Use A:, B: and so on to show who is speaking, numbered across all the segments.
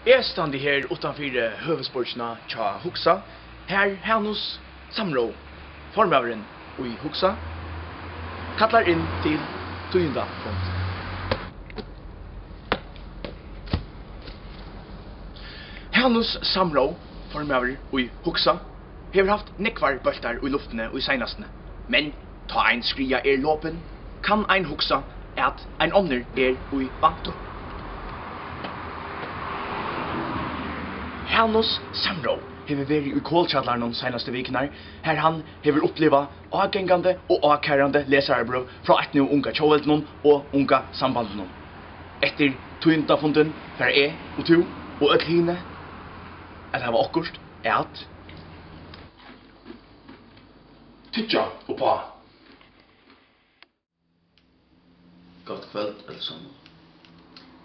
A: Jeg standi her utanfor høvesportsna tja Huxa. Her Hanus Samrå, formøveren i Huxa, kallar inn til tøynda fond. Hanus Samrå, formøver i Huxa, hever haft nekvar bøltar i luftene og i seinastene. Men ta ein skria låpen, kan ein hugsa at ein annar i vantu. Hanus Samrå hever væri i kålkjallarnon seinaste viknar, her han hever oppleva avgengande og avkærande lesarbrøv fra eit nu unga tjoveldnon og unga sambandnon. Etter tøyndafunden fer og to og öll hine at hava okkurt at tytja og pa.
B: Gott kvöld, allsammans.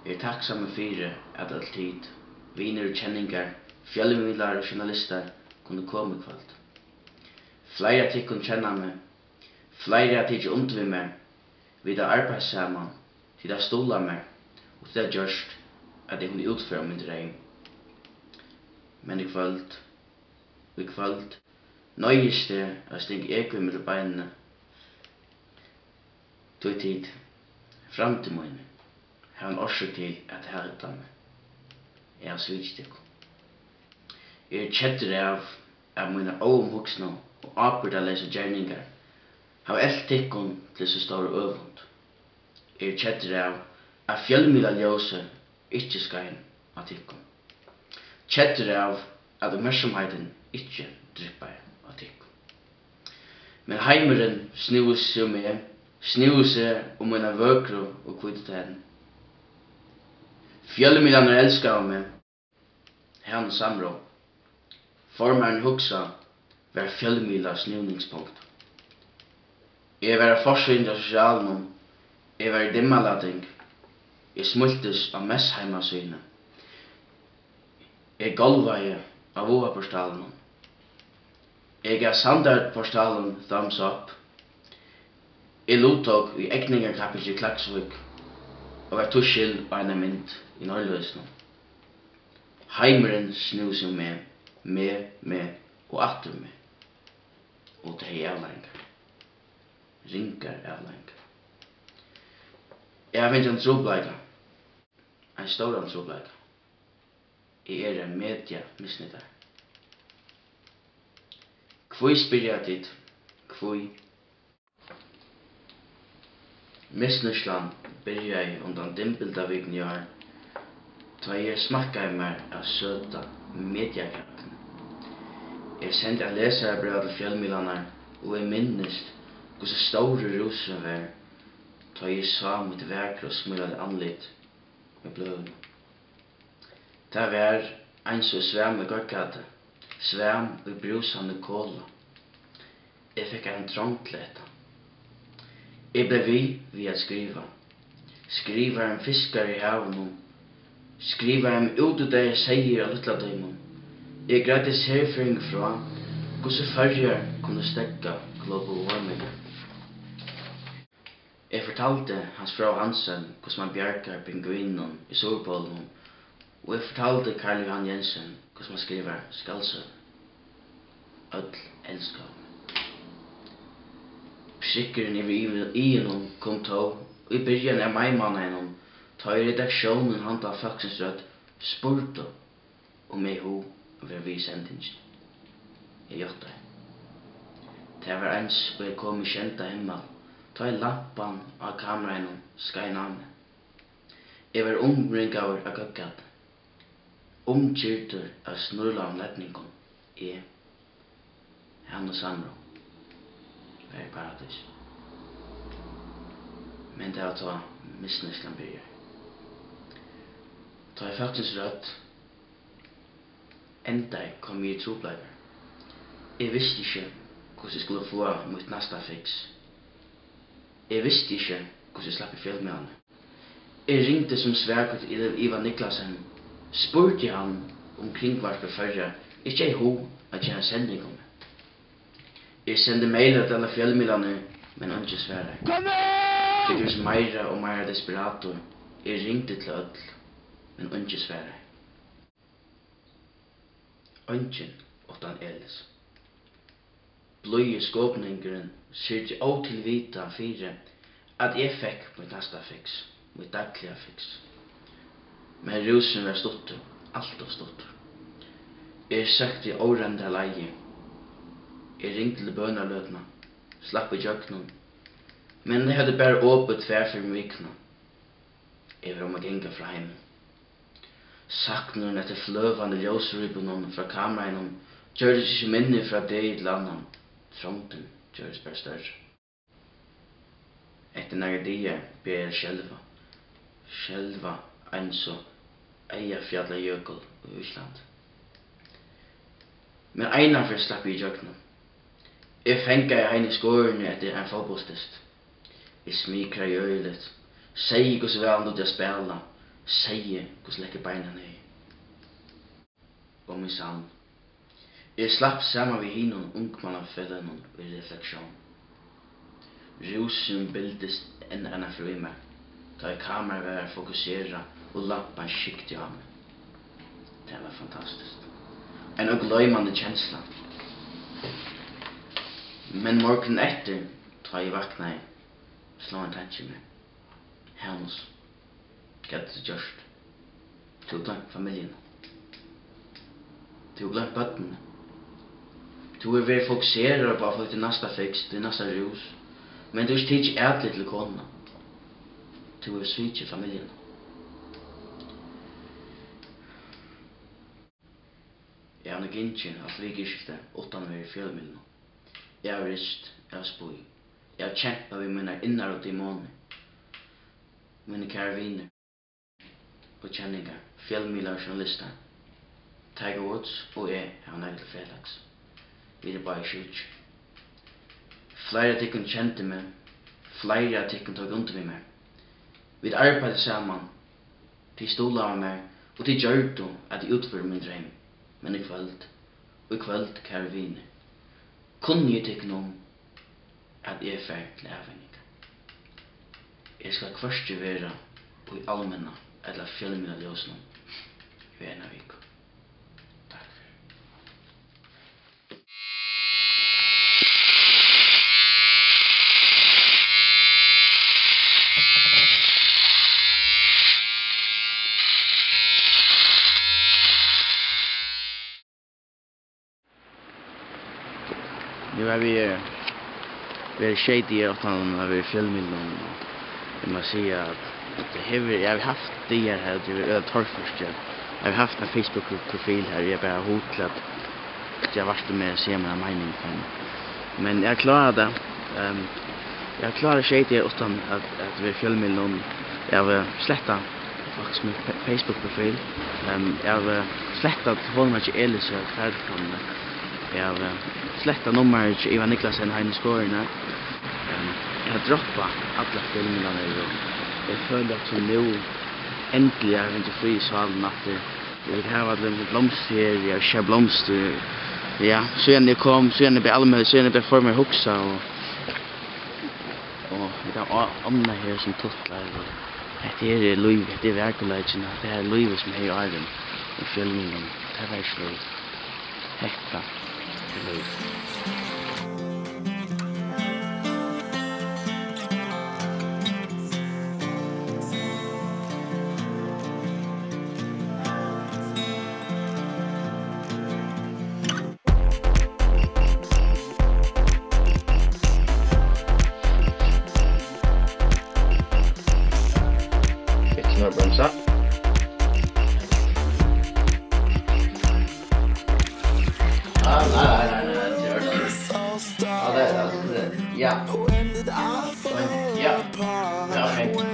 B: Jeg takksamme fyrir at all tid, viner og kjenningar, fjallmiðlar og journalistar kunne komme i kvöld. Flere av tikkun kjenna meg, flere av tikk vi meg, vi da arbeid saman, til da stola meg, og til da gjørst at jeg kunne utføre min dreim. Men i kvöld, nøyest det å stinge ego med beinene, tog tid, fram til mine, har en årsøk til at jeg har meg. Jeg har svitstikk. Jeg kjetter av mine omhugsna og apurdalese gjerningar, har elt tikkun til så stor øvund. Jeg kjetter av fjellmila ljøse ikkje skain av tikkun. Kjetter av at oppmerksomheten ikkje dryppar av tikkun. Men heimeren snur seg om meg, snur seg om mine vøkru og kvittetheden. Fjellmilaner elskar av meg, Hanus Samrå. Formaren Huxa var fjellmila snuvningspunkt. Jeg var forsvind av sosialen, jeg var dimmalating, jeg smultes av messheimasyne. Jeg golvaie av voaportalen. Jeg gav standardportalen thumbs up. Jeg luttog i ekningarkapitel i Klaksvik og var tuskil av en mynd i Norrløsene. Heimeren snus om meg og atter meg. Og det er avlengar. Ringar avlengar. Jeg har finnet en trobleika. En stor trobleika. Jeg en media misnittar. Kvoi spyrja dit? Kvoi? Misnusland byrja I undan dimbilda vikn i år. Ta jeg smakka I meg av søta mediakrakene. Jeg sendte en leserbrev til fjellmilanar, og jeg minnest hvordan store rosen var, ta jeg sa mitt verk og smulade anlitt med bløden. Det var en som svam I gårdgate, svam I brusande kåla. Jeg fikk en trångtleta. Jeg ble vi at skriva. Skriva en fiskar I havnum, skriva en ute der seier av littla døymon. Jeg greide serfring fra hvordan farger kunne stekka global warming. Jeg fortalte hans frau Hansen hvordan man bjerkar pinguinen I Solpolen, og jeg fortalte Karl Johan Jensen hvordan man skriver skalsøn. Öll elskar meg. Sikkeren I igenom kom tå, og I byrjan av maimannen ta I redaksjonen handa Faksens Rødt spurte om jeg ho var vi sendingen. Jeg gjorde det. Det var ens og jeg kom I kjenta himmel, ta I lampan av kameraen skein av meg. Jeg var omringaver av gøggat, omkyrtur av snurla om letningen. Jeg, Hanus Samrå, var I paradis. Men det var ta misnøyslan byrjar. Ta I Faksens Rødt enda kom I trobleikar. Jeg visste ikke hvordan jeg skulle få mitt nasta fix. Jeg visste ikke hvordan jeg slapp I fjellmjane. Jeg ringte som sverkut Ivan Niklasen, spurte han om kringvarpe førre, ikke jeg ho at jeg har sending om. Jeg sendte mailer til alle fjellmjane, men han ikke sverre. Det var meira og meira desperator. Jeg ringte til ødel, men han ikke sverre. Ungen utan Elis. Bløye skåpningeren ser til åtilvita fire at jeg fikk mitt nasta fix, mitt dagliga fix. Men rusen var stuttur, alt og stuttur. Jeg søkte i årende leie. Jeg ringte til bønarløtna, slapp i jøknum. Men jeg hadde bare åpet tverfyr med vikna. Jeg var om å genga fra heim. Sakneren etter fløvande ljósrybunnen fra kamerainen gjør det ikke minne fra deg til annan. Trångten gjør det bare større. Etter nære dier ber jeg sjelva en så eia fjalla jökul i Ísland. Men einar fyrir slapp i jøknum. Jeg fenga i heine skårene etter en fotballstist. Jeg smikra i øylet, sier hos vel nå til å spela, sier hos lekker beina ned. Og min sann. Jeg slapp sammen ved hinon ungmannafellenen i refleksjon. Rusen bildest enn enn for meg, da i kamera var fokusera og lampan skikti av meg. Det var fantastisk. En ugløymande kjensla. Men morgen etter, da jeg vakna, slå en tanke meg. Hans, hva det gjørst? Du har glemt familien. Du har glemt bøttene. Du er veldig fokuseret på å få til neste fix, til neste rus. Men du er ikke ærlig til kona. Du er svikt i familien. Jeg har nok ikke av flygiskifte utan å være i fjellmiddelen. Jeg har rist, jeg har spui. Jeg har kjempet ved mine innar og demoner. Mine kære viner. På kjenninger, fjellmiddler og journalister. Tiger Woods og jeg har nægget fredags. Vi er bare sjuk. Flere av tikkun kjente meg. Flere av tikkun tok under med meg. Vi arbeidde sammen. De stola av meg. Og de gjør det at de utfører min drøm. Men i kveld, kære viner, kunne jeg tikkun om at jeg er ferdig til avhengig. Jeg skal først være på i allmenna eller fjellmina ljøsene i en av vik. Takk for. Nu har vi shady i åttan har vi filmen och man ser att jag har haft det här det är torrförst. Jag har haft en Facebook-profil här. Jag bara hotlat att jag varit med och se mina mening på. Men jag klarar det. Jag klarar shady i åttan att vi filmen någon. Jag har slättat faktiskt min Facebook-profil. Jag har slättat telefonen till Elis och färdkommande. Jag har slättat numret till Ivan Niklasen här i skårorna. Jag har droppat alla filmerna nu. Jag följer att som nu äntligen är inte fri i salen efter. Jag vill ha ett blomster här, jag kör blomster. Ja, så jag kom, så jag blev allmänt, så jag blev för mig huxa och det är omna här som tuttlar. Det är liv, det är verkligheten, det är livet som är i arven i filmen. Det är verkligen hetta. Det är liv. Bromsa. Nej, det gör det. Ja, det är det. Ja. Ja. Ja, okej.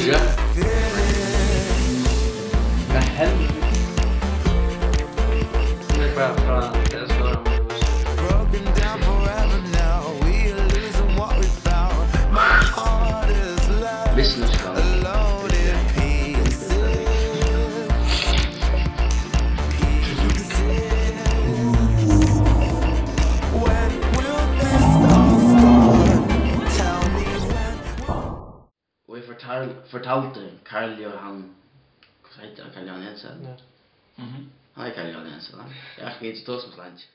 B: Ja. Vad händer?
C: Det är bara från det stora.
D: Broken down forever now. We are losing what we found. My heart is left
B: Businessland.
D: alone in pieces. When will this all start? Tell me when.
B: Och jag fortalte Karl Johan, vad heter han, Karl Johan Jensen?
C: Ja.
A: Mhm.
B: Han är Karl Johan Jensen, va? Jag ska inte stå som slant.